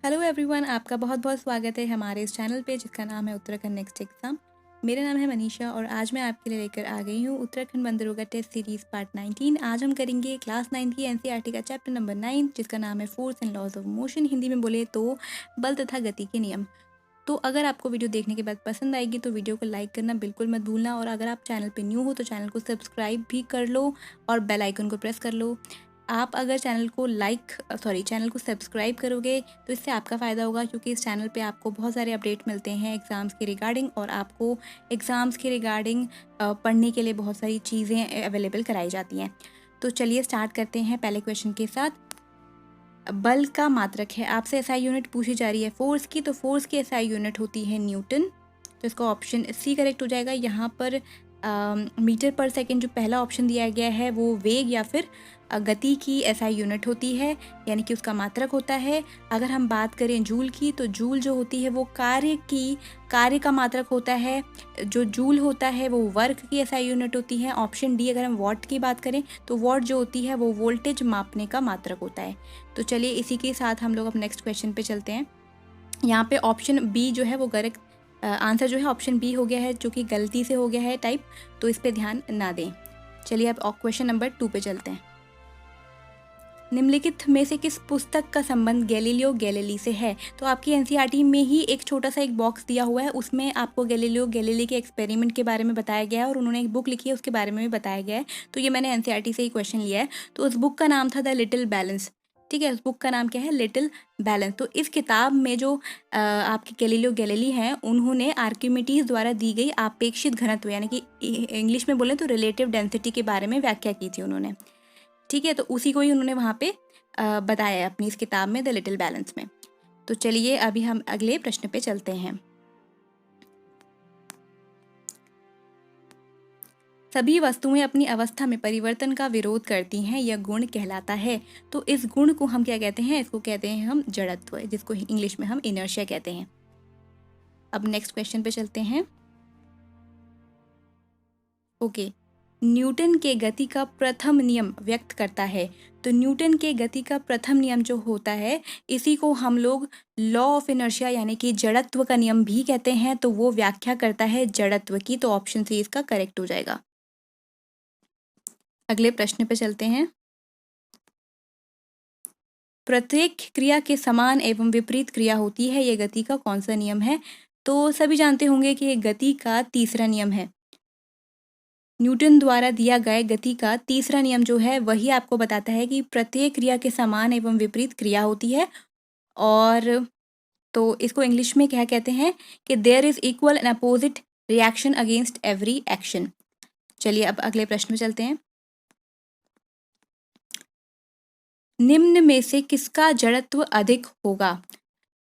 Hello everyone, आपका बहुत बहुत स्वागत है हमारे इस चैनल पे जिसका नाम है उत्तराखंड नेक्स्ट एग्ज़ाम। मेरा नाम है मनीषा और आज मैं आपके लिए लेकर आ गई हूँ उत्तराखंड बंदरोगा टेस्ट सीरीज़ पार्ट 19। आज हम करेंगे क्लास 9 की एनसीईआरटी का चैप्टर नंबर 9 जिसका नाम है force and laws of motion, Hindi में बोले तो बल तथा गति के नियम। तो अगर आपको वीडियो देखने के बाद पसंद आएगी तो वीडियो को लाइक करना बिल्कुल मत भूलना, और अगर आप चैनल पे न्यू हो तो चैनल को सब्सक्राइब भी कर लो और बेल आइकन को प्रेस कर लो। आप अगर चैनल को सब्सक्राइब करोगे तो इससे आपका फ़ायदा होगा, क्योंकि इस चैनल पे आपको बहुत सारे अपडेट मिलते हैं एग्ज़ाम्स के रिगार्डिंग, और आपको एग्ज़ाम्स के रिगार्डिंग पढ़ने के लिए बहुत सारी चीज़ें अवेलेबल कराई जाती हैं। तो चलिए स्टार्ट करते हैं पहले क्वेश्चन के साथ। बल का मात्रक है, आपसे एसआई यूनिट पूछी जा रही है फोर्स की, तो फोर्स की एसआई यूनिट होती है न्यूटन। तो इसका ऑप्शन सी करेक्ट हो जाएगा। यहाँ पर मीटर पर सेकंड जो पहला ऑप्शन दिया गया है वो वेग या फिर गति की एसआई यूनिट होती है, यानी कि उसका मात्रक होता है। अगर हम बात करें जूल की, तो जूल जो होती है वो कार्य का मात्रक होता है। जो जूल होता है वो वर्क की एसआई यूनिट होती है। ऑप्शन डी, अगर हम वॉट की बात करें तो वॉट जो होती है वो वोल्टेज मापने का मात्रक होता है। तो चलिए इसी के साथ हम लोग अब नेक्स्ट क्वेश्चन पे चलते हैं। यहाँ पे ऑप्शन बी जो है वो करेक्ट आंसर जो है ऑप्शन बी हो गया है, जो कि गलती से हो गया है टाइप, तो इस पे ध्यान ना दें। चलिए अब क्वेश्चन नंबर 2 पे चलते हैं। निम्नलिखित में से किस पुस्तक का संबंध गैलीलियो गैलीली से है? तो आपकी एनसीईआरटी में ही एक छोटा सा एक बॉक्स दिया हुआ है, उसमें आपको गैलीलियो गैलीली के एक्सपेरिमेंट के बारे में बताया गया है और उन्होंने एक बुक लिखी है उसके बारे में भी बताया गया है। तो ये मैंने एनसीईआरटी से ही क्वेश्चन लिया है। तो उस बुक का नाम था द लिटिल बैलेंस। ठीक है, उस बुक का नाम क्या है? Little balance. तो इस किताब में जो आपके गैलीलियो गैलीली हैं, उन्होंने आर्किमिडीज द्वारा दी गई आपेक्षित घनत्व, यानी कि इंग्लिश में बोले तो रिलेटिव डेंसिटी के बारे में व्याख्या की थी उन्होंने। ठीक है, तो उसी को ही उन्होंने वहाँ पे बताया है अपनी इस किताब में द लिटिल बैलेंस में। तो चलिए अभी हम अगले प्रश्न पे चलते हैं। सभी वस्तुएं अपनी अवस्था में परिवर्तन का विरोध करती हैं, यह गुण कहलाता है। तो इस गुण को हम क्या कहते हैं? इसको कहते हैं हम जड़त्व, जिसको इंग्लिश में हम इनर्शिया कहते हैं। अब नेक्स्ट क्वेश्चन पे चलते हैं। ओके, न्यूटन के गति का प्रथम नियम व्यक्त करता है। तो न्यूटन के गति का प्रथम नियम जो होता है, इसी को हम लोग लॉ ऑफ इनर्शिया यानी कि जड़त्व का नियम भी कहते हैं। तो वो व्याख्या करता है जड़त्व की। तो ऑप्शन सी इसका करेक्ट हो जाएगा। अगले प्रश्न पे चलते हैं। प्रत्येक क्रिया के समान एवं विपरीत क्रिया होती है, यह गति का कौन सा नियम है? तो सभी जानते होंगे कि ये गति का तीसरा नियम है। न्यूटन द्वारा दिया गया गति का तीसरा नियम जो है वही आपको बताता है कि प्रत्येक क्रिया के समान एवं विपरीत क्रिया होती है। और तो इसको इंग्लिश में क्या कहते हैं कि there is equal and opposite reaction against every action. चलिए अब अगले प्रश्न में चलते हैं। निम्न में से किसका जड़त्व अधिक होगा?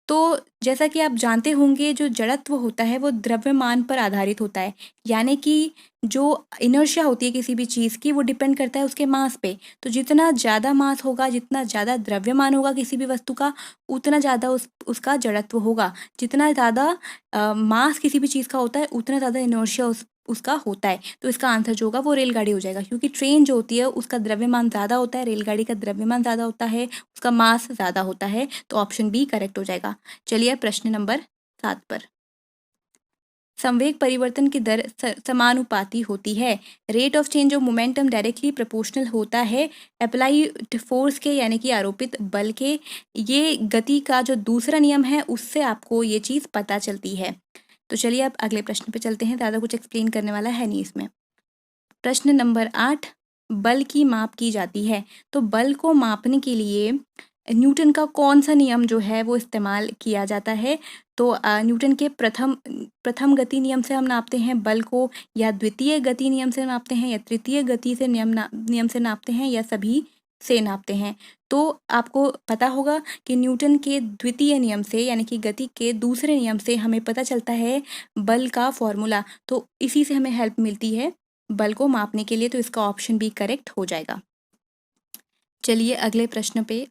तो जैसा कि आप जानते होंगे, जो जड़त्व होता है वो द्रव्यमान पर आधारित होता है, यानी कि जो इनर्शिया होती है किसी भी चीज़ की, वो डिपेंड करता है उसके मास पे। तो जितना ज़्यादा मास होगा, जितना ज़्यादा द्रव्यमान होगा किसी भी वस्तु का, उतना ज़्यादा उसका जड़त्व होगा। जितना ज़्यादा मास किसी भी चीज़ का होता है, उतना ज़्यादा इनर्शिया उसका होता है। तो इसका आंसर जो होगा वो रेलगाड़ी हो जाएगा, क्योंकि ट्रेन जो होती है उसका द्रव्यमान ज़्यादा होता है, रेलगाड़ी का द्रव्यमान ज़्यादा होता है, उसका मास ज़्यादा होता है। तो ऑप्शन बी करेक्ट हो जाएगा। चलिए प्रश्न नंबर 7 पर। संवेग परिवर्तन की दर समानुपाती होती है। Rate of change of momentum directly proportional होता है अप्लाइड फोर्स के, यानी कि आरोपित बल के। ये गति का जो दूसरा नियम है उससे आपको ये चीज़ पता चलती है। तो चलिए अब अगले प्रश्न पे चलते हैं। ज़्यादा कुछ एक्सप्लेन करने वाला है नहीं इसमें। प्रश्न नंबर 8, बल की माप की जाती है। तो बल को मापने के लिए न्यूटन का कौन सा नियम जो है वो इस्तेमाल किया जाता है? तो न्यूटन के प्रथम गति नियम से हम नापते हैं बल को, या द्वितीय गति नियम से नापते हैं, या तृतीय गति से नियम से नापते हैं, या सभी से नापते हैं? तो आपको पता होगा कि न्यूटन के द्वितीय नियम से, यानी कि गति के दूसरे नियम से हमें पता चलता है बल का फॉर्मूला। तो इसी से हमें हेल्प मिलती है बल को मापने के लिए। तो इसका ऑप्शन बी करेक्ट हो जाएगा। चलिए अगले प्रश्न पे।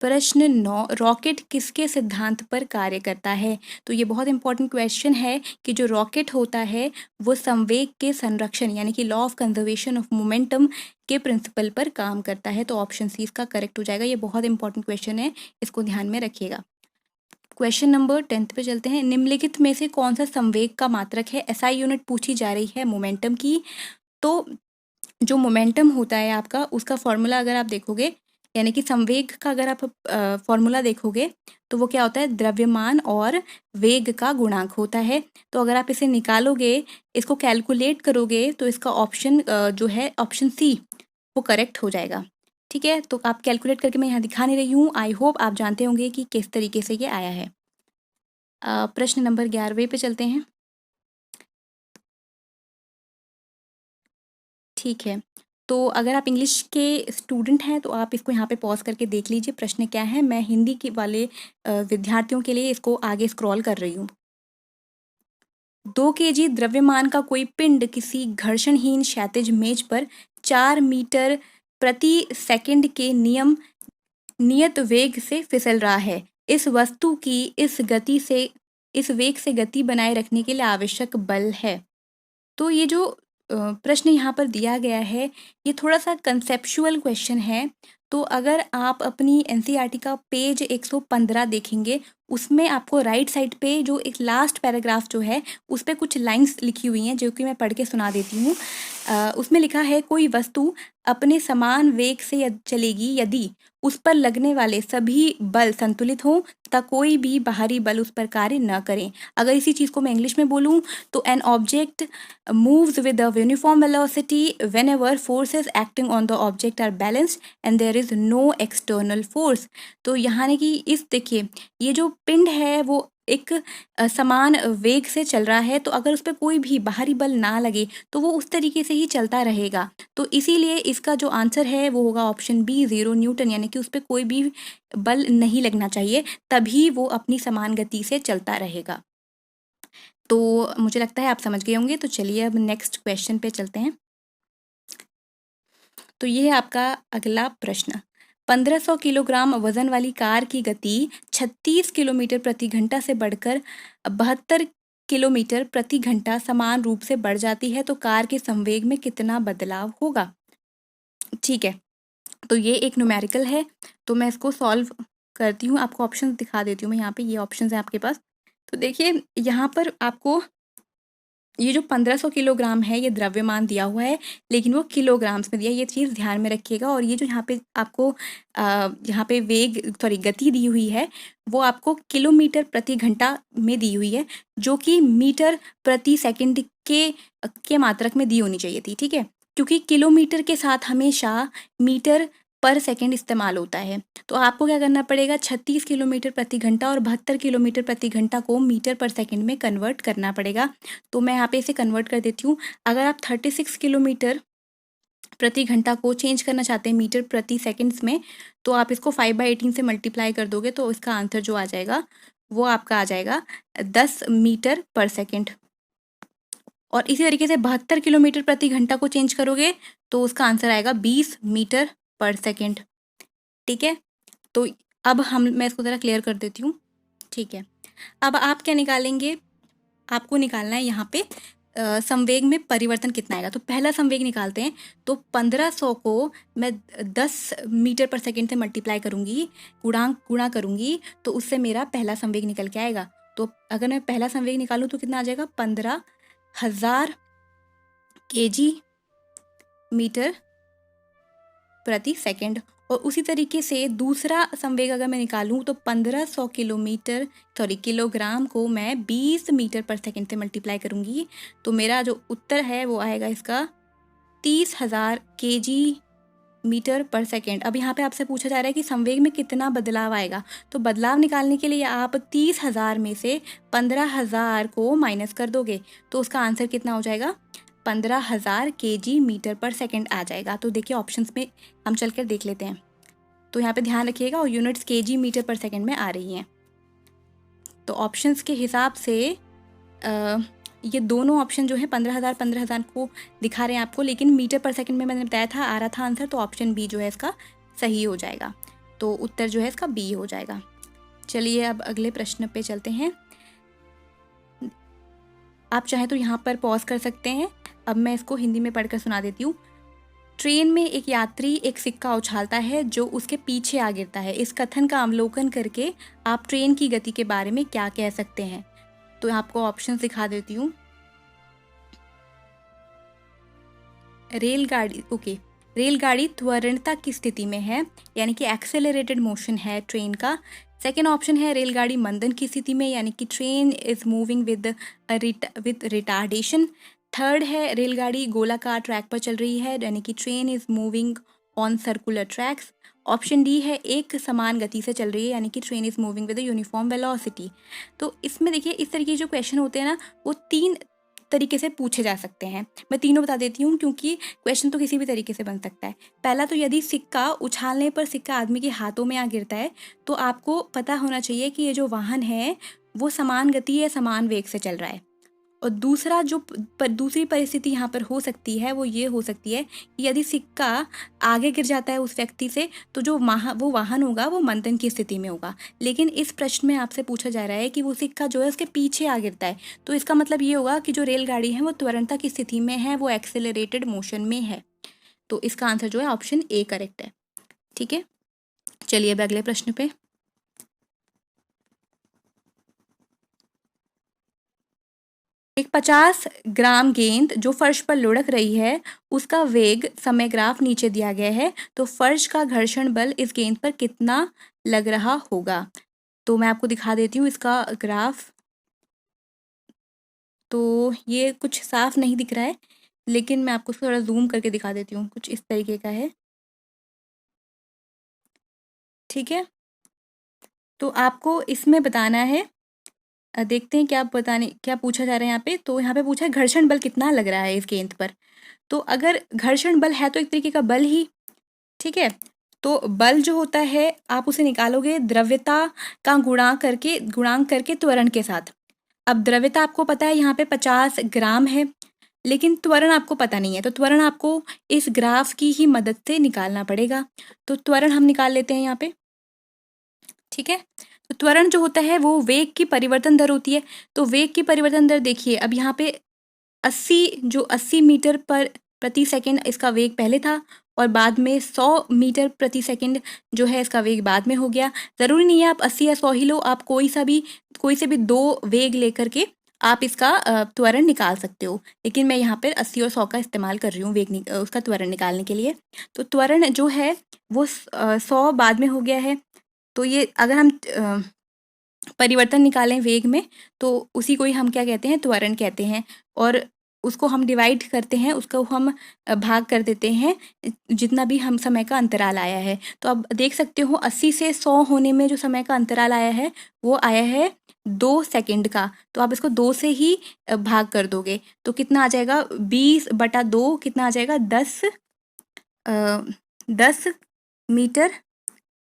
प्रश्न 9, रॉकेट किसके सिद्धांत पर कार्य करता है? तो ये बहुत इंपॉर्टेंट क्वेश्चन है कि जो रॉकेट होता है वो संवेग के संरक्षण यानी कि law of conservation of momentum के प्रिंसिपल पर काम करता है। तो ऑप्शन सी इसका करेक्ट हो जाएगा। ये बहुत इंपॉर्टेंट क्वेश्चन है, इसको ध्यान में रखिएगा। क्वेश्चन नंबर 10 पे चलते हैं। निम्नलिखित में से कौन सा संवेग का मात्रक है? एसआई यूनिट पूछी जा रही है मोमेंटम की। तो जो मोमेंटम होता है आपका, उसका फॉर्मूला अगर आप देखोगे, यानी कि संवेग का अगर आप फॉर्मूला देखोगे तो वो क्या होता है? द्रव्यमान और वेग का गुणांक होता है। तो अगर आप इसे निकालोगे, इसको कैलकुलेट करोगे, तो इसका ऑप्शन जो है ऑप्शन सी वो करेक्ट हो जाएगा। ठीक है, तो आप कैलकुलेट करके मैं यहाँ दिखा नहीं रही हूँ। आई होप आप जानते होंगे कि किस तरीके से ये आया है। प्रश्न नंबर 11वें पे चलते हैं। ठीक है, तो अगर आप इंग्लिश के स्टूडेंट हैं तो आप इसको यहाँ पे पॉज करके देख लीजिए प्रश्न क्या है। मैं हिंदी के वाले विद्यार्थियों के लिए इसको आगे स्क्रॉल कर रही हूँ। 2 केजी द्रव्यमान का कोई पिंड किसी घर्षणहीन क्षैतिज मेज पर 4 मीटर प्रति सेकंड के नियत वेग से फिसल रहा है। इस वस्तु की इस वेग से गति बनाए रखने के लिए आवश्यक बल है। तो ये जो प्रश्न यहाँ पर दिया गया है, ये थोड़ा सा कंसेप्चुअल क्वेश्चन है। तो अगर आप अपनी एनसीईआरटी का पेज 115 देखेंगे, उसमें आपको राइट साइड पे जो एक लास्ट पैराग्राफ जो है, उस पे कुछ लाइंस लिखी हुई हैं जो कि मैं पढ़ के सुना देती हूँ। उसमें लिखा है, कोई वस्तु अपने समान वेग से चलेगी यदि उस पर लगने वाले सभी बल संतुलित हों तथा कोई भी बाहरी बल उस पर कार्य न करें। अगर इसी चीज़ को मैं इंग्लिश में बोलूँ तो an object moves with a uniform velocity whenever forces acting on the object are balanced and there is no external force। तो यहाँ ने कि इस देखिए, ये जो पिंड है वो एक समान वेग से चल रहा है, तो अगर उस पर कोई भी बाहरी बल ना लगे तो वो उस तरीके से ही चलता रहेगा। तो इसीलिए इसका जो आंसर है वो होगा ऑप्शन बी, 0 न्यूटन, यानी कि उस पर कोई भी बल नहीं लगना चाहिए, तभी वो अपनी समान गति से चलता रहेगा। तो मुझे लगता है आप समझ गए होंगे। तो चलिए अब नेक्स्ट क्वेश्चन पे चलते हैं। तो ये है आपका अगला प्रश्न। 1500 किलोग्राम वजन वाली कार की गति 36 किलोमीटर प्रति घंटा से बढ़कर 72 किलोमीटर प्रति घंटा समान रूप से बढ़ जाती है, तो कार के संवेग में कितना बदलाव होगा? ठीक है, तो ये एक न्यूमेरिकल है, तो मैं इसको सॉल्व करती हूँ। आपको ऑप्शन दिखा देती हूँ मैं यहाँ पे, ये ऑप्शन है आपके पास। तो देखिए, यहाँ पर आपको ये जो 1500 किलोग्राम है, ये द्रव्यमान दिया हुआ है, लेकिन वो किलोग्राम्स में दिया है। ये चीज़ ध्यान में रखिएगा। और ये जो यहाँ पे आपको यहाँ पे गति दी हुई है, वो आपको किलोमीटर प्रति घंटा में दी हुई है, जो कि मीटर प्रति सेकंड के मात्रक में दी होनी चाहिए थी। ठीक है, क्योंकि किलोमीटर के साथ हमेशा मीटर पर सेकंड इस्तेमाल होता है। तो आपको क्या करना पड़ेगा, 36 किलोमीटर प्रति घंटा और 72 किलोमीटर प्रति घंटा को मीटर पर सेकंड में कन्वर्ट करना पड़ेगा। तो मैं यहाँ पे इसे कन्वर्ट कर देती हूँ। अगर आप 36 किलोमीटर प्रति घंटा को चेंज करना चाहते हैं मीटर प्रति सेकंड्स में, तो आप इसको 5/18 से मल्टीप्लाई कर दोगे, तो इसका आंसर जो आ जाएगा वो आपका आ जाएगा 10 मीटर पर सेकेंड। और इसी तरीके से 72 किलोमीटर प्रति घंटा को चेंज करोगे तो उसका आंसर आएगा 20 मीटर पर सेकेंड। ठीक है, तो अब मैं इसको ज़रा क्लियर कर देती हूँ। ठीक है, अब आप क्या निकालेंगे, आपको निकालना है यहाँ पे संवेग में परिवर्तन कितना आएगा। तो पहला संवेग निकालते हैं। तो 1500 को मैं 10 मीटर पर सेकेंड से मल्टीप्लाई करूँगी, गुणा करूँगी, तो उससे मेरा पहला संवेग निकल के आएगा। तो अगर मैं पहला संवेग निकालूँ तो कितना आ जाएगा, 15,000 kg मीटर प्रति सेकंड। और उसी तरीके से दूसरा संवेग अगर मैं निकालूं तो 1500 किलोग्राम को मैं 20 मीटर पर सेकंड से मल्टीप्लाई करूंगी, तो मेरा जो उत्तर है वो आएगा इसका 30,000 kg मीटर पर सेकंड। अब यहाँ पे आपसे पूछा जा रहा है कि संवेग में कितना बदलाव आएगा। तो बदलाव निकालने के लिए आप 30,000 में से 15,000 को माइनस कर दोगे, तो उसका आंसर कितना हो जाएगा, 15,000 kg मीटर पर सेकंड आ जाएगा। तो देखिए ऑप्शंस में हम चलकर देख लेते हैं। तो यहाँ पे ध्यान रखिएगा, और यूनिट्स kg मीटर पर सेकंड में आ रही हैं। तो ऑप्शंस के हिसाब से ये दोनों ऑप्शन जो है 15,000 को दिखा रहे हैं आपको, लेकिन मीटर पर सेकंड में मैंने बताया था आ रहा था आंसर, तो ऑप्शन बी जो है इसका सही हो जाएगा। तो उत्तर जो है इसका बी हो जाएगा। चलिए अब अगले प्रश्न पे चलते हैं। आप चाहे तो यहाँ पर पॉज कर सकते हैं। अब मैं इसको हिंदी में पढ़कर सुना देती हूँ। ट्रेन में एक यात्री एक सिक्का उछालता है जो उसके पीछे आ गिरता है। इस कथन का अवलोकन करके आप ट्रेन की गति के बारे में क्या कह सकते हैं? तो आपको ऑप्शन दिखा देती हूँ। रेलगाड़ी त्वरणता की स्थिति में है, यानी कि एक्सेलरेटेड मोशन है ट्रेन का। सेकेंड ऑप्शन है रेलगाड़ी मंदन की स्थिति में, यानी कि train is moving with retardation. Third है रेलगाड़ी गोलाकार ट्रैक पर चल रही है, यानी कि train is moving on circular tracks. Option D है एक समान गति से चल रही है, यानी कि train is moving with uniform velocity. तो इसमें देखिए इस तरीके के जो क्वेश्चन होते हैं ना, वो 3 तरीके से पूछे जा सकते हैं। मैं तीनों बता देती हूँ क्योंकि क्वेश्चन तो किसी भी तरीके से बन सकता है। पहला तो यदि सिक्का उछालने पर सिक्का आदमी के हाथों में आ गिरता है तो आपको पता होना चाहिए कि ये जो वाहन है वो समान गति या समान वेग से चल रहा है। और दूसरा जो दूसरी परिस्थिति यहाँ पर हो सकती है वो ये हो सकती है कि यदि सिक्का आगे गिर जाता है उस व्यक्ति से तो जो वो वाहन होगा वो मंथन की स्थिति में होगा। लेकिन इस प्रश्न में आपसे पूछा जा रहा है कि वो सिक्का जो है उसके पीछे आ गिरता है, तो इसका मतलब ये होगा कि जो रेलगाड़ी है वो त्वरणता की स्थिति में है, वो एक्सेलरेटेड मोशन में है। तो इसका आंसर जो है ऑप्शन ए करेक्ट है। ठीक है, चलिए अब अगले प्रश्न पे। एक 50 ग्राम गेंद जो फर्श पर लुढ़क रही है, उसका वेग समय ग्राफ नीचे दिया गया है, तो फर्श का घर्षण बल इस गेंद पर कितना लग रहा होगा? तो मैं आपको दिखा देती हूँ इसका ग्राफ। तो ये कुछ साफ नहीं दिख रहा है, लेकिन मैं आपको थोड़ा जूम करके दिखा देती हूँ। कुछ इस तरीके का है। ठीक है, तो आपको इसमें बताना है। देखते हैं क्या पूछा जा रहा है यहाँ पे। तो यहाँ पे पूछा है घर्षण बल कितना लग रहा है इस गेंद पर। तो अगर घर्षण बल है तो एक तरीके का बल ही, ठीक है। तो बल जो होता है आप उसे निकालोगे द्रव्यता का गुणांक करके त्वरण के साथ। अब द्रव्यता आपको पता है यहाँ पे 50 ग्राम है, लेकिन त्वरण आपको पता नहीं है, तो त्वरण आपको इस ग्राफ की ही मदद से निकालना पड़ेगा। तो त्वरण हम निकाल लेते हैं यहाँ पे। ठीक है, तो त्वरण जो होता है वो वेग की परिवर्तन दर होती है। तो वेग की परिवर्तन दर देखिए, अब यहाँ पे 80 मीटर पर प्रति सेकंड इसका वेग पहले था, और बाद में 100 मीटर प्रति सेकंड जो है इसका वेग बाद में हो गया। ज़रूरी नहीं है आप 80 या 100 ही लो, आप कोई से भी 2 वेग लेकर के आप इसका त्वरण निकाल सकते हो। लेकिन मैं यहाँ पर 80 और 100 का इस्तेमाल कर रही हूँ उसका त्वरण निकालने के लिए। तो त्वरण जो है वो 100 बाद में हो गया है। तो ये अगर हम परिवर्तन निकालें वेग में तो उसी को ही हम क्या कहते हैं, त्वरण कहते हैं। और उसको हम डिवाइड करते हैं, उसको हम भाग कर देते हैं जितना भी हम समय का अंतराल आया है। तो अब देख सकते हो 80 से 100 होने में जो समय का अंतराल आया है वो आया है 2 सेकंड का। तो आप इसको 2 से ही भाग कर दोगे तो कितना आ जाएगा, 20/2 कितना आ जाएगा, 10 मीटर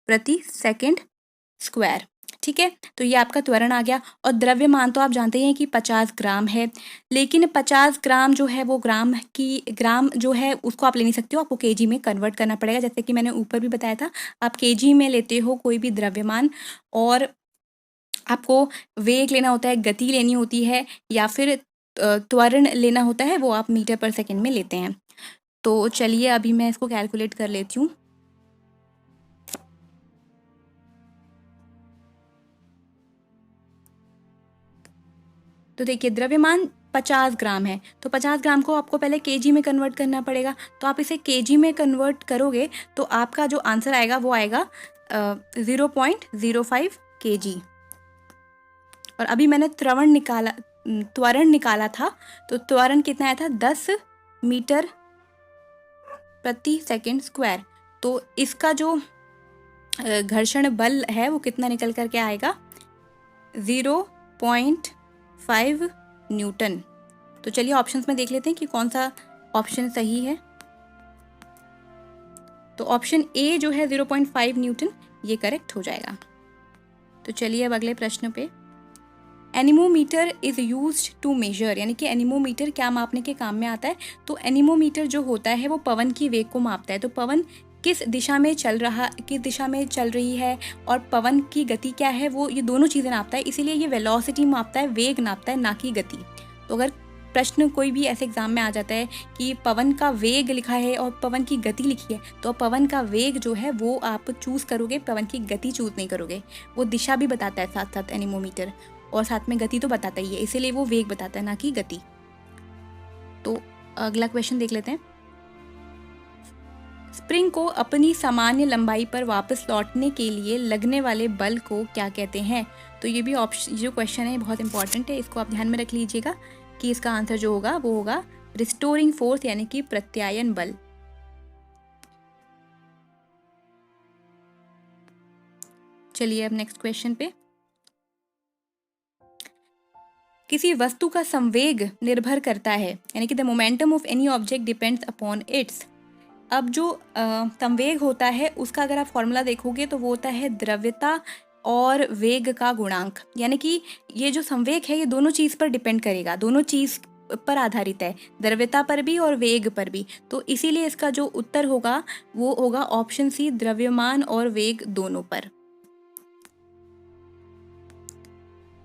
प्रति सेकंड स्क्वायर। ठीक है, तो ये आपका त्वरण आ गया। और द्रव्यमान तो आप जानते हैं कि 50 ग्राम है, लेकिन 50 ग्राम जो है वो ग्राम जो है उसको आप ले नहीं सकते हो, आपको केजी में कन्वर्ट करना पड़ेगा। जैसे कि मैंने ऊपर भी बताया था, आप केजी में लेते हो कोई भी द्रव्यमान, और आपको वेग लेना होता है, गति लेनी होती है, या फिर त्वरण लेना होता है, वो आप मीटर पर सेकेंड में लेते हैं। तो चलिए अभी मैं इसको कैलकुलेट कर लेती हूँ। तो देखिए द्रव्यमान 50 ग्राम है, तो 50 ग्राम को आपको पहले केजी में कन्वर्ट करना पड़ेगा। तो आप इसे केजी में कन्वर्ट करोगे तो आपका जो आंसर आएगा वो आएगा 0.05 केजी। और अभी मैंने त्वरण निकाला था, तो त्वरण कितना आया था, 10 मीटर प्रति सेकंड स्क्वायर। तो इसका जो घर्षण बल है वो कितना निकल करके आएगा, 0.5 न्यूटन। तो चलिए ऑप्शंस में देख लेते हैं कि कौन सा ऑप्शन सही है। तो ऑप्शन ए जो है 0.5 न्यूटन ये करेक्ट हो जाएगा। तो चलिए अब अगले प्रश्न पे। Anemometer is used to measure, यानी कि एनीमोमीटर क्या मापने के काम में आता है। तो एनीमोमीटर जो होता है वो पवन की वेग को मापता है। तो पवन किस दिशा में चल रही है और पवन की गति क्या है, वो ये दोनों चीज़ें नापता है। इसीलिए ये वेलोसिटी मापता है, वेग नापता है, ना कि गति। तो अगर प्रश्न कोई भी ऐसे एग्जाम में आ जाता है कि पवन का वेग लिखा है और पवन की गति लिखी है, तो पवन का वेग जो है वो आप चूज़ करोगे, पवन की गति चूज़ नहीं करोगे। वो दिशा भी बताता है साथ साथ एनीमोमीटर, और साथ में गति तो बताता ही है, इसीलिए वो वेग बताता है, ना कि गति। तो अगला क्वेश्चन देख लेते हैं। स्प्रिंग को अपनी सामान्य लंबाई पर वापस लौटने के लिए लगने वाले बल को क्या कहते हैं? तो ये भी ऑप्शन, जो क्वेश्चन है बहुत इंपॉर्टेंट है, इसको आप ध्यान में रख लीजिएगा कि इसका आंसर जो होगा वो होगा रिस्टोरिंग फोर्स, यानी कि प्रत्यायन बल। चलिए अब नेक्स्ट क्वेश्चन पे। किसी वस्तु का संवेग निर्भर करता है, यानी कि the momentum of any object depends upon its. अब जो संवेग होता है उसका अगर आप फॉर्मूला देखोगे तो वो होता है द्रव्यता और वेग का गुणांक। यानी कि ये जो संवेग है ये दोनों चीज़ पर डिपेंड करेगा, दोनों चीज़ पर आधारित है, द्रव्यता पर भी और वेग पर भी। तो इसीलिए इसका जो उत्तर होगा वो होगा ऑप्शन सी, द्रव्यमान और वेग दोनों पर।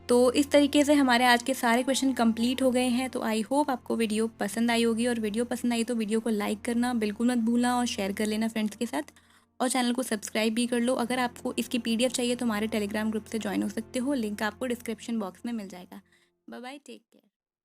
तो इस तरीके से हमारे आज के सारे क्वेश्चन कंप्लीट हो गए हैं। तो आई होप आपको वीडियो पसंद आई होगी, और वीडियो पसंद आई तो वीडियो को लाइक करना बिल्कुल मत भूलना और शेयर कर लेना फ्रेंड्स के साथ, और चैनल को सब्सक्राइब भी कर लो। अगर आपको इसकी PDF चाहिए तो हमारे टेलीग्राम ग्रुप से ज्वाइन हो सकते हो, लिंक आपको डिस्क्रिप्शन बॉक्स में मिल जाएगा। Bye bye, take care.